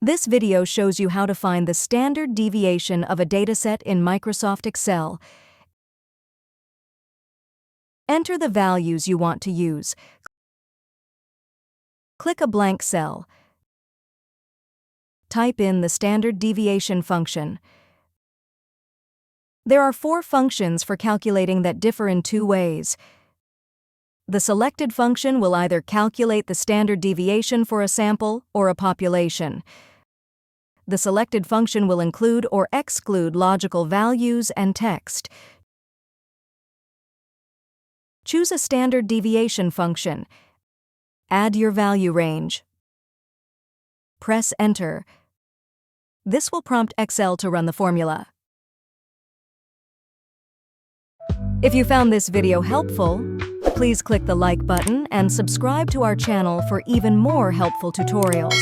This video shows you how to find the standard deviation of a dataset in Microsoft Excel. Enter the values you want to use. Click a blank cell. Type in the standard deviation function. There are 4 functions for calculating that differ in 2 ways. The selected function will either calculate the standard deviation for a sample or a population. The selected function will include or exclude logical values and text. Choose a standard deviation function. Add your value range. Press Enter. This will prompt Excel to run the formula. If you found this video helpful, please click the like button and subscribe to our channel for even more helpful tutorials.